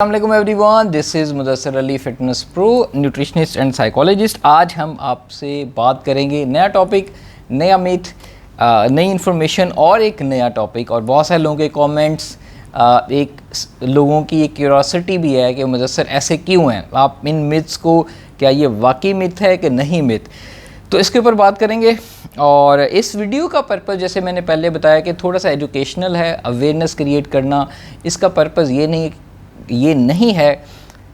अस्सलाम everyone, this is Mudassir Ali fitness pro, nutritionist and psychologist. आज हम आपसे बात करेंगे नया टॉपिक, नया मिथ, नई इन्फॉर्मेशन और एक नया टॉपिक। और बहुत सारे लोगों के कमेंट्स, एक लोगों की एक क्यूरियोसिटी भी है कि मुदस्सिर ऐसे क्यों हैं, आप इन मिथ्स को, क्या ये वाकई मिथ है कि नहीं मिथ, तो इसके ऊपर बात करेंगे। और इस वीडियो का पर्पज़, जैसे मैंने पहले बताया, कि थोड़ा सा एजुकेशनल है, अवेयरनेस क्रिएट करना। इसका पर्पज़ ये नहीं है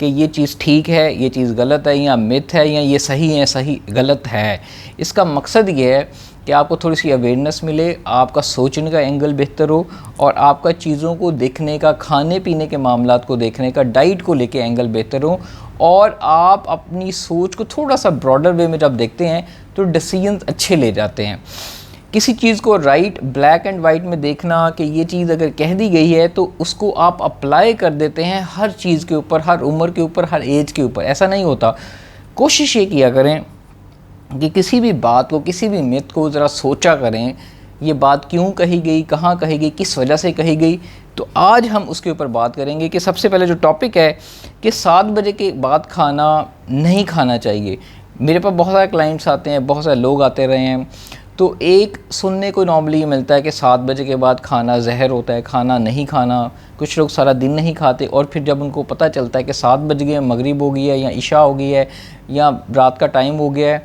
कि ये चीज़ ठीक है, ये चीज़ गलत है, या मिथ है, या ये सही है, सही गलत है। इसका मकसद ये है कि आपको थोड़ी सी अवेयरनेस मिले, आपका सोचने का एंगल बेहतर हो, और आपका चीज़ों को देखने का, खाने पीने के मामलात को देखने का, डाइट को लेके एंगल बेहतर हो, और आप अपनी सोच को थोड़ा सा ब्रॉडर वे में जब देखते हैं तो डिसीजंस अच्छे ले जाते हैं। किसी चीज़ को राइट ब्लैक एंड वाइट में देखना कि ये चीज़ अगर कह दी गई है तो उसको आप अप्लाई कर देते हैं हर चीज़ के ऊपर, हर उम्र के ऊपर, हर एज के ऊपर। ऐसा नहीं होता। कोशिश ये किया करें कि किसी भी बात को, किसी भी मिथ को ज़रा सोचा करें, ये बात क्यों कही गई, कहाँ कही गई, किस वजह से कही गई। तो आज हम उसके ऊपर बात करेंगे कि सबसे पहले जो टॉपिक है कि 7 बजे के बाद खाना नहीं खाना चाहिए। मेरे पास बहुत सारे क्लाइंट्स आते हैं, बहुत सारे लोग आते रहे हैं, तो एक सुनने को नॉर्मली ये मिलता है कि 7 बजे के बाद खाना जहर होता है, खाना नहीं खाना। कुछ लोग सारा दिन नहीं खाते, और फिर जब उनको पता चलता है कि 7 बज गए, मगरिब हो गई है, या इशा हो गई है, या रात का टाइम हो गया है,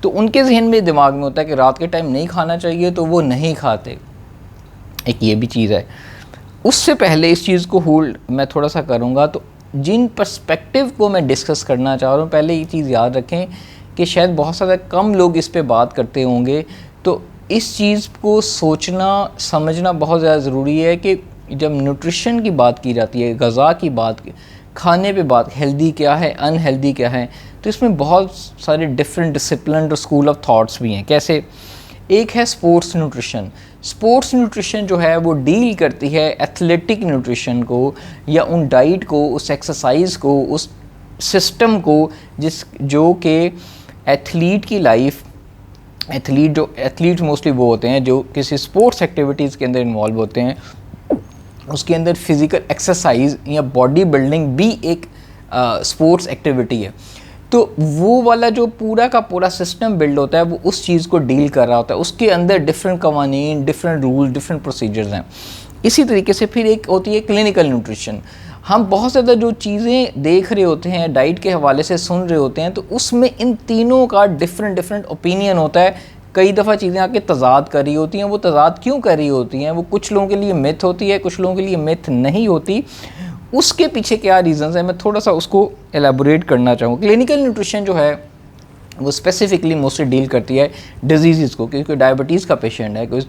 तो उनके जहन में, दिमाग में होता है कि रात के टाइम नहीं खाना चाहिए, तो वो नहीं खाते। एक ये भी चीज़ है। उससे पहले इस चीज़ को होल्ड मैं थोड़ा सा करूँगा, तो जिन पर्सपेक्टिव को मैं डिस्कस करना चाह रहा हूँ, पहले ये चीज़ याद रखें कि शायद बहुत ज़्यादा कम लोग इस पे बात करते होंगे। तो इस चीज़ को सोचना, समझना बहुत ज़्यादा ज़रूरी है कि जब न्यूट्रिशन की बात की जाती है, ग़िज़ा की बात, खाने पे बात, हेल्दी क्या है, अनहेल्दी क्या है, तो इसमें बहुत सारे डिफरेंट डिसिप्लिन और स्कूल ऑफ थॉट्स भी हैं। कैसे? एक है स्पोर्ट्स न्यूट्रिशन। स्पोर्ट्स न्यूट्रिशन जो है वो डील करती है एथलेटिक न्यूट्रिशन को, या उन डाइट को, उस एक्सरसाइज को, उस सिस्टम को जो कि एथलीट की लाइफ, एथलीट मोस्टली वो होते हैं जो किसी स्पोर्ट्स एक्टिविटीज़ के अंदर इन्वॉल्व होते हैं, उसके अंदर फिज़िकल एक्सरसाइज या बॉडी बिल्डिंग भी एक स्पोर्ट्स एक्टिविटी है। तो वो वाला जो पूरा का पूरा सिस्टम बिल्ड होता है, वो उस चीज़ को डील कर रहा होता है। उसके अंदर डिफरेंट कवानीन, डिफरेंट रूल, डिफरेंट प्रोसीजर्स हैं। इसी तरीके से फिर एक होती है क्लिनिकल न्यूट्रिशन। हम बहुत ज़्यादा जो चीज़ें देख रहे होते हैं, डाइट के हवाले से सुन रहे होते हैं, तो उसमें इन तीनों का डिफरेंट ओपिनियन होता है। कई दफ़ा चीज़ें आके तज़ाद कर रही होती हैं। वो तज़ाद क्यों कर रही होती हैं? वो कुछ लोगों के लिए मिथ होती है, कुछ लोगों के लिए मिथ नहीं होती। उसके पीछे क्या रीज़न्स हैं, मैं थोड़ा सा उसको एलाबोरेट करना चाहूँगा। क्लिनिकल न्यूट्रिशन जो है वो स्पेसिफिकली मोस्टली डील करती है डिजीज़ को, क्योंकि डायबिटीज़ का पेशेंट है, कोई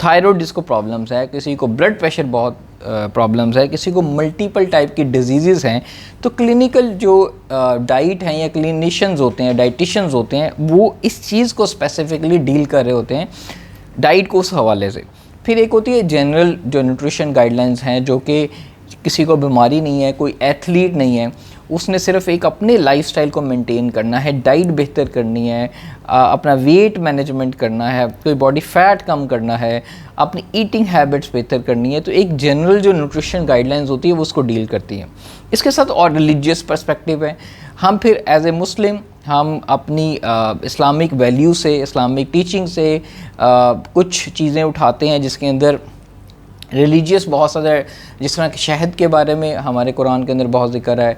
थायराइड जिसको प्रॉब्लम्स है, किसी को ब्लड प्रेशर बहुत प्रॉब्लम्स है, किसी को मल्टीपल टाइप की डिजीज़ हैं। तो क्लिनिकल जो डाइट हैं या क्लिनिशियंस होते हैं, डाइटिशियंस होते हैं, वो इस चीज़ को स्पेसिफिकली डील कर रहे होते हैं, डाइट को उस हवाले से। फिर एक होती है जनरल जो न्यूट्रिशन गाइडलाइंस हैं, जो कि किसी को बीमारी नहीं है, कोई एथलीट नहीं है, उसने सिर्फ एक अपने लाइफस्टाइल को मेंटेन करना है, डाइट बेहतर करनी है, अपना वेट मैनेजमेंट करना है, कोई बॉडी फैट कम करना है, अपनी ईटिंग हैबिट्स बेहतर करनी है। तो एक जनरल जो न्यूट्रिशन गाइडलाइंस होती है वो उसको डील करती है। इसके साथ और रिलीजियस पर्सपेक्टिव है। हम फिर एज ए मुस्लिम, हम अपनी इस्लामिक वैल्यू से, इस्लामिक टीचिंग से कुछ चीज़ें उठाते हैं जिसके अंदर रिलीजियस बहुत ज़्यादा, जिस तरह कि शहद के बारे में हमारे कुरान के अंदर बहुत ज़िक्र है,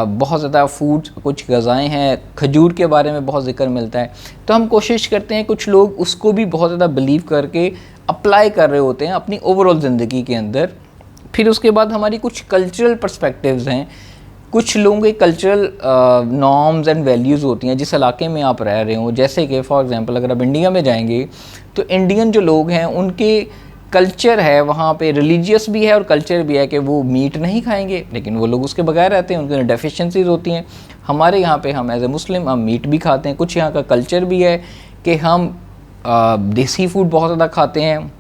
बहुत ज़्यादा फूड, कुछ ग़िज़ाएँ हैं, खजूर के बारे में बहुत ज़िक्र मिलता है। तो हम कोशिश करते हैं, कुछ लोग उसको भी बहुत ज़्यादा बिलीव करके अप्लाई कर रहे होते हैं अपनी ओवरऑल ज़िंदगी के अंदर। फिर उसके बाद हमारी कुछ कल्चरल पर्सपेक्टिव्स हैं, कुछ लोगों के कल्चरल नॉर्म्स एंड वैल्यूज़ होती हैं जिस इलाके में आप रह रहे हो। जैसे कि फॉर एग्ज़ाम्पल अगर आप इंडिया में जाएंगे तो इंडियन जो लोग हैं उनके कल्चर है, वहाँ पे रिलीजियस भी है और कल्चर भी है कि वो मीट नहीं खाएंगे, लेकिन वो लोग उसके बगैर रहते हैं, उनके अंदर डेफिशिएंसीज होती हैं। हमारे यहाँ पे हम एज ए मुस्लिम हम मीट भी खाते हैं। कुछ यहाँ का कल्चर भी है कि हम देसी फूड बहुत ज़्यादा खाते हैं,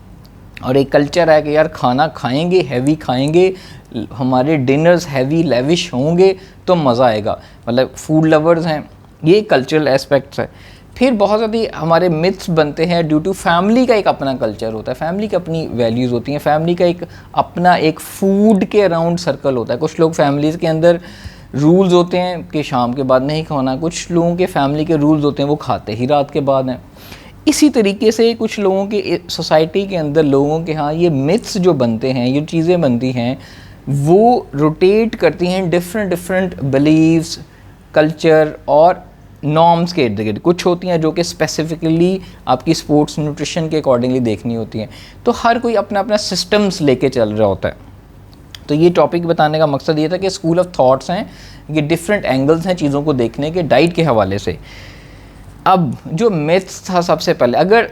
और एक कल्चर है कि यार खाना खाएंगे, हैवी खाएंगे, हमारे डिनर्स हैवी लेविश होंगे तो मज़ा आएगा, मतलब फूड लवर्स हैं। ये कल्चरल एस्पेक्ट्स है। फिर बहुत ज़्यादा हमारे मिथ्स बनते हैं ड्यू टू फैमिली का एक अपना कल्चर होता है, फैमिली की अपनी वैल्यूज़ होती हैं, फैमिली का एक अपना एक फूड के अराउंड सर्कल होता है। कुछ लोग फैमिलीज़ के अंदर रूल्स होते हैं कि शाम के बाद नहीं खाना, कुछ लोगों के फैमिली के रूल्स होते हैं वो खाते ही रात के बाद हैं। इसी तरीके से कुछ लोगों के सोसाइटी के अंदर लोगों के यहाँ ये मिथ्स जो बनते हैं, ये चीज़ें बनती हैं, वो रोटेट करती हैं डिफरेंट बिलीव्स, कल्चर और नॉर्म्स के इर्द गिर्द। कुछ होती हैं जो कि स्पेसिफिकली आपकी स्पोर्ट्स न्यूट्रिशन के अकॉर्डिंगली देखनी होती हैं। तो हर कोई अपना अपना सिस्टम्स लेके चल रहा होता है। तो ये टॉपिक बताने का मकसद ये था कि स्कूल ऑफ थॉट्स हैं, ये डिफरेंट एंगल्स हैं चीज़ों को देखने के डाइट के हवाले से। अब जो मिथ्स था, सबसे पहले अगर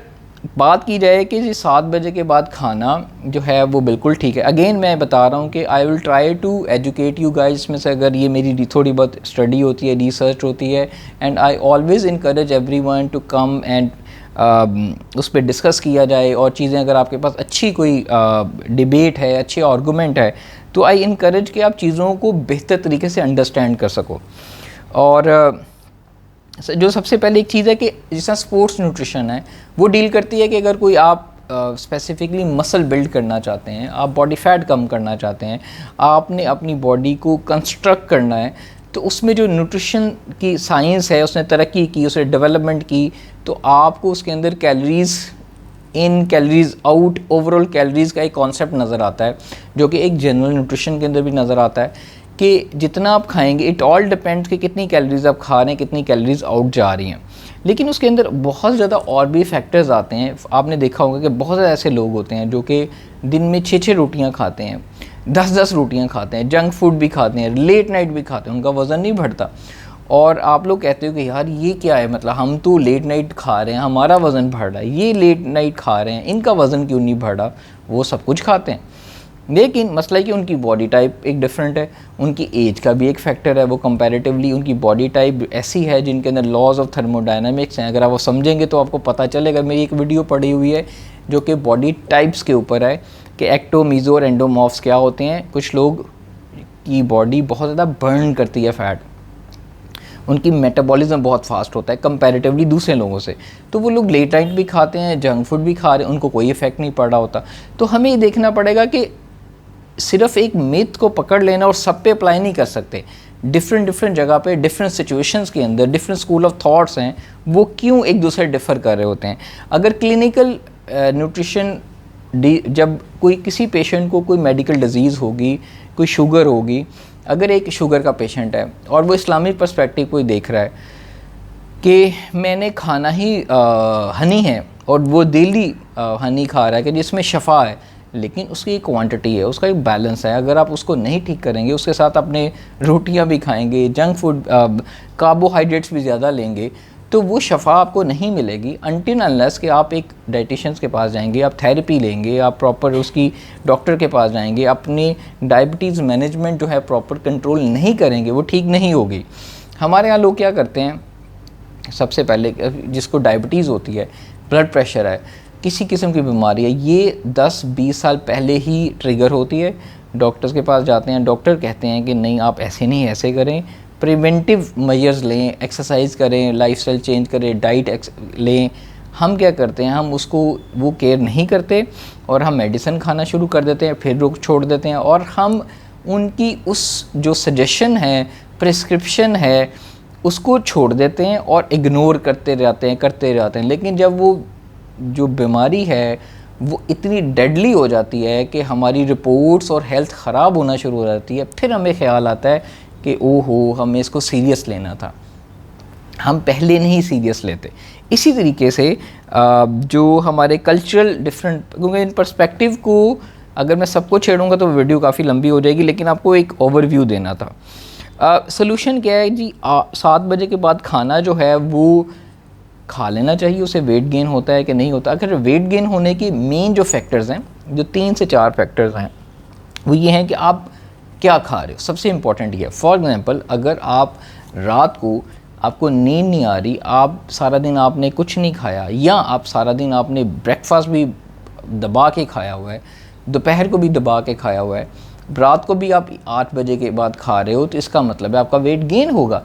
बात की जाए कि जी 7 बजे के बाद खाना जो है वो बिल्कुल ठीक है। अगेन मैं बता रहा हूँ कि I will try to educate you guys, इसमें से अगर ये मेरी थोड़ी बहुत स्टडी होती है, रिसर्च होती है, and I always encourage everyone to come and उस पर डिस्कस किया जाए। और चीज़ें अगर आपके पास अच्छी कोई डिबेट है, अच्छे आर्गूमेंट है, तो आई इनकरेज कि आप चीज़ों को बेहतर तरीके से अंडरस्टैंड कर सको। और जो सबसे पहले एक चीज़ है कि जिस तरह स्पोर्ट्स न्यूट्रिशन है वो डील करती है कि अगर कोई आप स्पेसिफिकली मसल बिल्ड करना चाहते हैं, आप बॉडी फैट कम करना चाहते हैं, आपने अपनी बॉडी को कंस्ट्रक्ट करना है, तो उसमें जो न्यूट्रिशन की साइंस है उसने तरक्की की, उसने डेवलपमेंट की, तो आपको उसके अंदर कैलोरीज़ इन कैलोरीज़ आउट, ओवरऑल कैलोरीज़ का एक कॉन्सेप्ट नज़र आता है, जो कि एक जनरल न्यूट्रिशन के अंदर भी नज़र आता है कि जितना आप खाएंगे इट ऑल डिपेंड्स कि कितनी कैलोरीज़ आप खा रहे हैं, कितनी कैलोरीज़ आउट जा रही हैं। लेकिन उसके अंदर बहुत ज़्यादा और भी फैक्टर्स आते हैं। आपने देखा होगा कि बहुत ज़्यादा ऐसे लोग होते हैं जो कि दिन में 6-6 रोटियां खाते हैं, 10-10 रोटियां खाते हैं, जंक फूड भी खाते हैं, लेट नाइट भी खाते हैं, उनका वज़न नहीं बढ़ता। और आप लोग कहते हो कि यार ये क्या है, मतलब हम तो लेट नाइट खा रहे हैं, हमारा वज़न बढ़ रहा है, ये लेट नाइट खा रहे हैं, इनका वज़न क्यों नहीं बढ़ रहा? वो सब कुछ खाते हैं, लेकिन मसला है कि उनकी बॉडी टाइप एक डिफरेंट है, उनकी एज का भी एक फैक्टर है। वो कंपैरेटिवली उनकी बॉडी टाइप ऐसी है जिनके अंदर लॉज ऑफ थर्मोडायनामिक्स हैं। अगर आप वो समझेंगे तो आपको पता चलेगा। मेरी एक वीडियो पड़ी हुई है जो कि बॉडी टाइप्स के ऊपर है कि एक्टो, मीज़ो और एंडोमॉर्फ्स क्या होते हैं। कुछ लोग की बॉडी बहुत ज़्यादा बर्न करती है फ़ैट, उनकी मेटाबॉलिज्म बहुत फास्ट होता है कंपैरेटिवली दूसरे लोगों से, तो वो लोग लेट नाइट भी खाते हैं, जंक फूड भी खा रहे हैं, उनको कोई इफेक्ट नहीं पड़ रहा होता। तो हमें ये देखना पड़ेगा कि सिर्फ एक मिथ को पकड़ लेना और सब पे अप्लाई नहीं कर सकते। डिफरेंट जगह पे, डिफरेंट सिचुएशंस के अंदर डिफरेंट स्कूल ऑफ थॉट्स हैं, वो क्यों एक दूसरे डिफ़र कर रहे होते हैं। अगर क्लिनिकल न्यूट्रिशन जब कोई किसी पेशेंट को कोई मेडिकल डिजीज़ होगी, कोई शुगर होगी, अगर एक शुगर का पेशेंट है और वो इस्लामिक पर्सपेक्टिव कोई देख रहा है कि मैंने खाना ही हनी है और वो डेली हनी खा रहा है कि जिसमें शफा है, लेकिन उसकी एक क्वांटिटी है, उसका एक बैलेंस है। अगर आप उसको नहीं ठीक करेंगे, उसके साथ अपने रोटियां भी खाएंगे, जंक फूड, कार्बोहाइड्रेट्स भी ज़्यादा लेंगे, तो वो शफा आपको नहीं मिलेगी अनटिल अनलेस कि आप एक डाइटिशियंस के पास जाएंगे, आप थेरेपी लेंगे, आप प्रॉपर उसकी डॉक्टर के पास जाएंगे, अपनी डायबिटीज़ मैनेजमेंट जो है प्रॉपर कंट्रोल नहीं करेंगे, वो ठीक नहीं होगी। हमारे यहाँ लोग क्या करते हैं, सबसे पहले जिसको डायबिटीज़ होती है, ब्लड प्रेशर है, किसी किस्म की बीमारी है, ये 10-20 साल पहले ही ट्रिगर होती है। डॉक्टर्स के पास जाते हैं, डॉक्टर कहते हैं कि नहीं आप ऐसे नहीं ऐसे करें, प्रिवेंटिव मेजर्स लें, एक्सरसाइज करें, लाइफस्टाइल चेंज करें, डाइट लें। हम क्या करते हैं, हम उसको वो केयर नहीं करते और हम मेडिसिन खाना शुरू कर देते हैं, फिर रुक छोड़ देते हैं, और हम उनकी उस जो सजेशन है, प्रिस्क्रिप्शन है, उसको छोड़ देते हैं और इग्नोर करते रहते हैं। लेकिन जब वो जो बीमारी है वो इतनी डेडली हो जाती है कि हमारी रिपोर्ट्स और हेल्थ ख़राब होना शुरू हो जाती है, फिर हमें ख्याल आता है कि ओहो हमें इसको सीरियस लेना था, हम पहले नहीं सीरियस लेते। इसी तरीके से जो हमारे कल्चरल डिफरेंट, क्योंकि इन पर्सपेक्टिव को अगर मैं सबको छेड़ूंगा तो वीडियो काफ़ी लंबी हो जाएगी, लेकिन आपको एक ओवरव्यू देना था। सॉल्यूशन क्या है जी, 7 बजे के बाद खाना जो है वो खा लेना चाहिए। उससे वेट गेन होता है कि नहीं होता? अगर वेट गेन होने की मेन जो फैक्टर्स हैं, जो 3 से 4 फैक्टर्स हैं, वो ये हैं कि आप क्या खा रहे हो। सबसे इम्पॉर्टेंट ये है, फॉर एग्जांपल अगर आप रात को आपको नींद नहीं आ रही, आप सारा दिन आपने कुछ नहीं खाया, या आप सारा दिन आपने ब्रेकफास्ट भी दबा के खाया हुआ है, दोपहर को भी दबा के खाया हुआ है, रात को भी आप 8 बजे के बाद खा रहे हो, तो इसका मतलब है आपका वेट गेन होगा।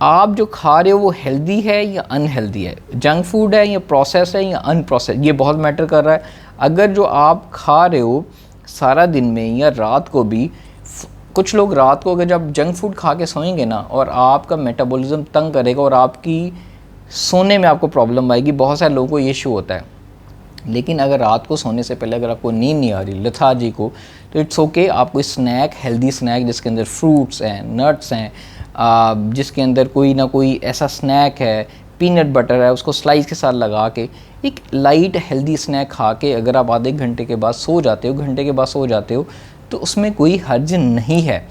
आप जो खा रहे हो वो हेल्दी है या अनहेल्दी है, जंक फूड है या प्रोसेस है या अनप्रोसेस, ये बहुत मैटर कर रहा है। अगर जो आप खा रहे हो सारा दिन में या रात को भी, कुछ लोग रात को अगर जब जंक फूड खा के सोएंगे ना, और आपका मेटाबॉलिज्म तंग करेगा और आपकी सोने में आपको प्रॉब्लम आएगी, बहुत सारे लोगों को ये इशू होता है। लेकिन अगर रात को सोने से पहले अगर आपको नींद नहीं आ रही, लेथार्जी को, तो इट्स ओके, आप कोई स्नैक, हेल्दी स्नैक जिसके अंदर फ्रूट्स हैं, नट्स हैं, जिसके अंदर कोई ना कोई ऐसा स्नैक है, पीनट बटर है, उसको स्लाइस के साथ लगा के एक लाइट हेल्दी स्नैक खा के अगर आप आधे घंटे के बाद सो जाते हो, घंटे के बाद सो जाते हो, तो उसमें कोई हर्ज नहीं है।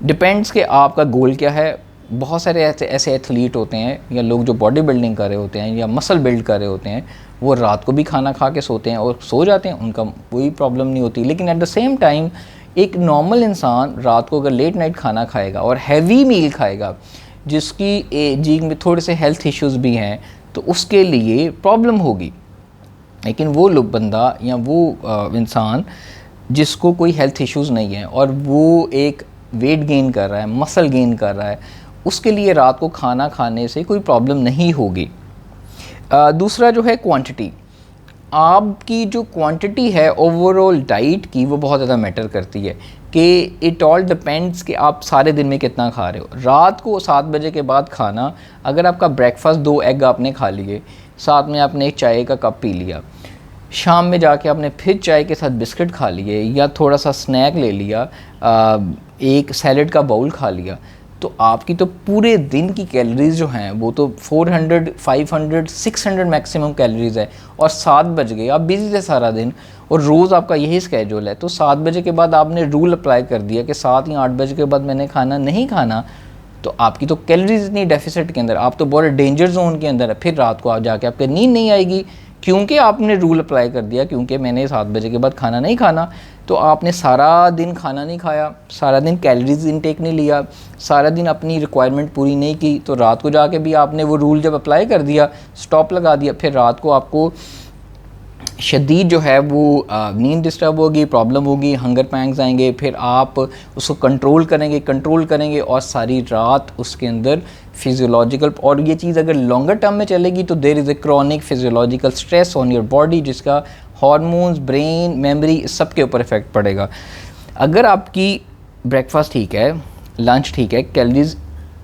डिपेंड्स कि आपका गोल क्या है। बहुत सारे ऐसे एथलीट होते हैं या लोग जो बॉडी बिल्डिंग कर रहे होते हैं या मसल बिल्ड कर रहे होते हैं, वो रात को भी खाना खा के सोते हैं और सो जाते हैं, उनका कोई प्रॉब्लम नहीं होती। लेकिन एट द सेम टाइम एक नॉर्मल इंसान रात को अगर लेट नाइट खाना खाएगा और हैवी मील खाएगा, जिसकी जी में थोड़े से हेल्थ इश्यूज़ भी हैं, तो उसके लिए प्रॉब्लम होगी। लेकिन वो लोग बंदा या वो इंसान जिसको कोई हेल्थ इश्यूज़ नहीं है और वो एक वेट गेन कर रहा है, मसल गेन कर रहा है, उसके लिए रात को खाना खाने से कोई प्रॉब्लम नहीं होगी। दूसरा जो है क्वांटिटी, आपकी जो क्वांटिटी है ओवरऑल डाइट की, वो बहुत ज़्यादा मैटर करती है कि इट ऑल डिपेंड्स कि आप सारे दिन में कितना खा रहे हो। रात को 7 बजे के बाद खाना, अगर आपका ब्रेकफास्ट 2 एग आपने खा लिए, साथ में आपने एक चाय का कप पी लिया, शाम में जाके आपने फिर चाय के साथ बिस्किट खा लिए या थोड़ा सा स्नैक ले लिया, एक सैलड का बाउल खा लिया, तो आपकी तो पूरे दिन की कैलोरीज़ जो हैं वो तो 400, 500, 600 मैक्सिमम कैलोरीज़ है। और 7 बज गए, आप बिजी थे सारा दिन और रोज़ आपका यही स्केड्यूल है, तो 7 बजे के बाद आपने रूल अप्लाई कर दिया कि 7 या 8 बजे के बाद मैंने खाना नहीं खाना, तो आपकी तो कैलोरीज इतनी डेफिसिट के अंदर, आप तो बहुत डेंजर जोन के अंदर है। फिर रात को आप जाके आपके नींद नहीं आएगी, क्योंकि आपने रूल अप्लाई कर दिया क्योंकि मैंने 7 बजे के बाद खाना नहीं खाना, तो आपने सारा दिन खाना नहीं खाया, सारा दिन कैलोरीज इनटेक नहीं लिया, सारा दिन अपनी रिक्वायरमेंट पूरी नहीं की, तो रात को जाके भी आपने वो रूल जब अप्लाई कर दिया, स्टॉप लगा दिया, फिर रात को आपको शदीद जो है वो नींद डिस्टर्ब होगी, प्रॉब्लम होगी, हंगर पैंग्स आएंगे, फिर आप उसको कंट्रोल करेंगे और सारी रात उसके अंदर फिजियोलॉजिकल, और ये चीज़ अगर लॉन्गर टर्म में चलेगी तो there is a chronic physiological stress on your body, जिसका हार्मोन्स, ब्रेन, मेमोरी, सब के ऊपर इफेक्ट पड़ेगा। अगर आपकी ब्रेकफास्ट ठीक है, लंच ठीक है, कैलोरीज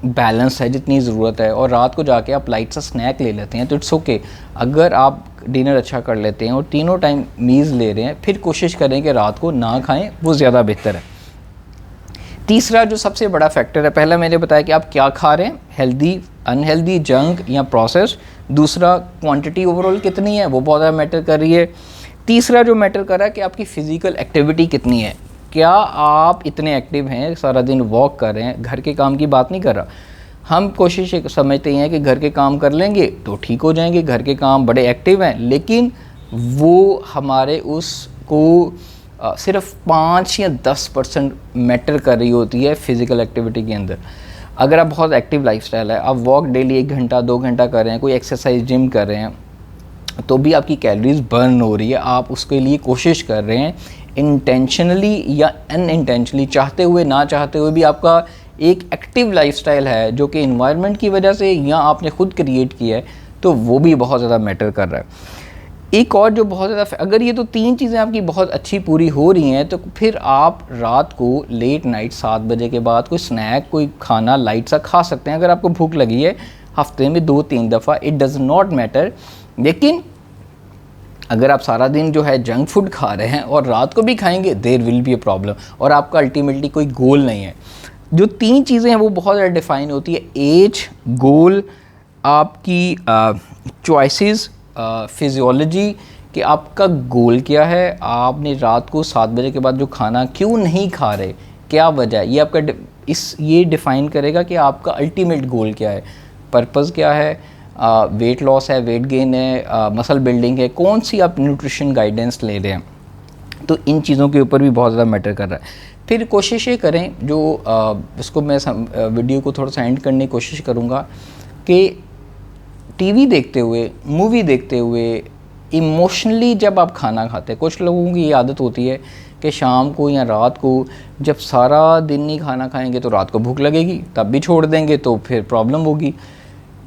बैलेंस है जितनी ज़रूरत है, और रात को जाके आप लाइट सा स्नैक ले लेते हैं, तो इट्स ओके। अगर आप डिनर अच्छा कर लेते हैं और तीनों टाइम मील्स ले रहे हैं, फिर कोशिश करें कि रात को ना खाएं, वो ज़्यादा बेहतर है। तीसरा जो सबसे बड़ा फैक्टर है, पहला मैंने बताया कि आप क्या खा रहे हैं, हेल्दी, अनहेल्दी, जंक या प्रोसेस। दूसरा क्वांटिटी ओवरऑल कितनी है, वो बहुत ज़्यादा मैटर कर रही है। तीसरा जो मैटर कर रहा है कि आपकी फ़िज़िकल एक्टिविटी कितनी है, क्या आप इतने एक्टिव हैं, सारा दिन वॉक कर रहे हैं। घर के काम की बात नहीं कर रहा, हम कोशिश समझते हैं कि घर के काम कर लेंगे तो ठीक हो जाएंगे, घर के काम बड़े एक्टिव हैं, लेकिन वो हमारे उसको सिर्फ 5 या 10% मैटर कर रही होती है फ़िज़िकल एक्टिविटी के अंदर। अगर आप बहुत एक्टिव लाइफस्टाइल है, आप वॉक डेली 1 घंटा 2 घंटा कर रहे हैं, कोई एक्सरसाइज जिम कर रहे हैं, तो भी आपकी कैलोरीज बर्न हो रही है, आप उसके लिए कोशिश कर रहे हैं इंटेंशनली या अनइंटेंशनली, चाहते हुए ना चाहते हुए भी आपका एक एक्टिव लाइफस्टाइल है जो कि इन्वायरमेंट की वजह से या आपने खुद क्रिएट किया है, तो वो भी बहुत ज़्यादा मैटर कर रहा है। एक और जो बहुत ज़्यादा, अगर ये तो 3 चीज़ें आपकी बहुत अच्छी पूरी हो रही हैं, तो फिर आप रात को लेट नाइट 7 बजे के बाद कोई स्नैक, कोई खाना लाइट सा खा सकते हैं। अगर आपको भूख लगी है हफ्ते में 2-3 दफ़ा, इट डज़ नॉट मैटर। लेकिन अगर आप सारा दिन जो है जंक फूड खा रहे हैं और रात को भी खाएंगे, there will be a problem, और आपका अल्टीमेटली कोई गोल नहीं है। जो 3 चीज़ें हैं वो बहुत ज़्यादा डिफाइन होती है, एज, गोल, आपकी चॉइसेस, फिजियोलॉजी, कि आपका गोल क्या है, आपने रात को 7 बजे के बाद जो खाना क्यों नहीं खा रहे, क्या वजह है, ये आपका ये डिफ़ाइन करेगा कि आपका अल्टीमेट गोल क्या है, पर्पज़ क्या है, वेट लॉस है, वेट गेन है, मसल बिल्डिंग है, कौन सी आप न्यूट्रिशन गाइडेंस ले रहे हैं। तो इन चीज़ों के ऊपर भी बहुत ज़्यादा मैटर कर रहा है। फिर कोशिश ये करें, जो इसको मैं वीडियो को थोड़ा सा एंड करने की कोशिश करूँगा, कि टीवी देखते हुए, मूवी देखते हुए, इमोशनली जब आप खाना खाते हैं, कुछ लोगों की ये आदत होती है कि शाम को या रात को जब सारा दिन नहीं खाना खाएंगे तो रात को भूख लगेगी, तब भी छोड़ देंगे तो फिर प्रॉब्लम होगी।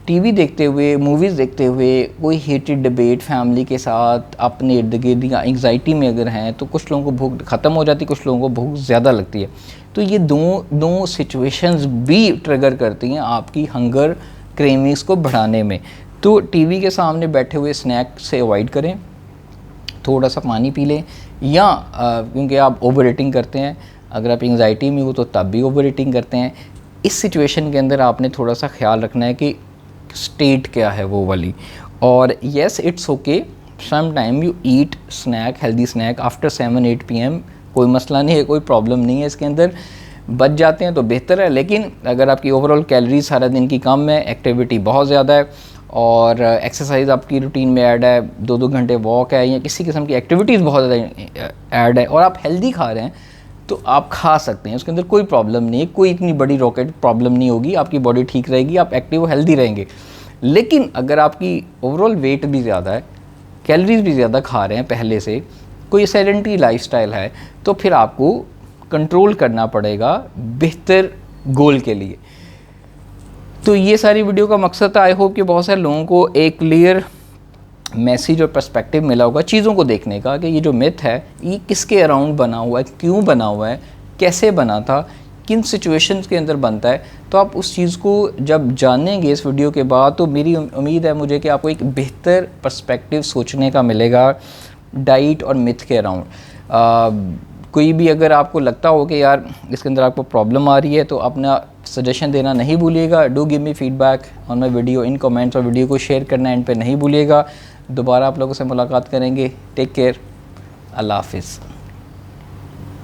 टीवी देखते हुए, मूवीज़ देखते हुए, कोई हीटेड डिबेट फैमिली के साथ अपने इर्द गिर्द या एंग्जाइटी में अगर हैं तो कुछ लोगों को भूख ख़त्म हो जाती है, कुछ लोगों को भूख ज़्यादा लगती है। तो ये दो सिचुएशंस भी ट्रिगर करती हैं आपकी हंगर क्रेविंग्स को बढ़ाने में। तो टीवी के सामने बैठे हुए स्नैक से अवॉइड करें, थोड़ा सा पानी पी लें, या क्योंकि आप ओवर ईटिंग करते हैं, अगर आप एंग्जाइटी में हो तो तब भी ओवर ईटिंग करते हैं। इस सिचुएशन के अंदर आपने थोड़ा सा ख्याल रखना है कि स्टेट क्या है वो वाली। और yes, it's okay, some time you eat snack, healthy snack after 7-8 PM, कोई मसला नहीं है, कोई प्रॉब्लम नहीं है इसके अंदर। बच जाते हैं तो बेहतर है, लेकिन अगर आपकी ओवरऑल कैलोरीज सारा दिन की कम है, एक्टिविटी बहुत ज़्यादा है और एक्सरसाइज आपकी रूटीन में ऐड है, 2-2 घंटे वॉक है या किसी किस्म की एक्टिविटीज़ बहुत ज़्यादा ऐड है, और आप हेल्दी खा रहे हैं तो आप खा सकते हैं, उसके अंदर कोई प्रॉब्लम नहीं है, कोई इतनी बड़ी रॉकेट प्रॉब्लम नहीं होगी, आपकी बॉडी ठीक रहेगी, आप एक्टिव हेल्दी रहेंगे। लेकिन अगर आपकी ओवरऑल वेट भी ज़्यादा है, कैलोरीज भी ज़्यादा खा रहे हैं पहले से, कोई सेडेंटरी लाइफस्टाइल है, तो फिर आपको कंट्रोल करना पड़ेगा बेहतर गोल के लिए। तो ये सारी वीडियो का मकसद था, आई होप कि बहुत सारे लोगों को एक क्लियर मैसेज और पर्सपेक्टिव मिला होगा चीज़ों को देखने का, कि ये जो मिथ है ये किसके अराउंड बना हुआ है, क्यों बना हुआ है, कैसे बना था, किन सिचुएशंस के अंदर बनता है। तो आप उस चीज़ को जब जानेंगे इस वीडियो के बाद, तो मेरी उम्मीद है मुझे कि आपको एक बेहतर पर्सपेक्टिव सोचने का मिलेगा डाइट और मिथ के अराउंड। कोई भी अगर आपको लगता हो कि यार इसके अंदर आपको प्रॉब्लम आ रही है, तो अपना सजेशन देना नहीं भूलिएगा। Do give me feedback on my video in comments, और वीडियो को शेयर करना एंड पे नहीं भूलिएगा। दोबारा आप लोगों से मुलाकात करेंगे। टेक केयर, अल्लाह हाफिज़।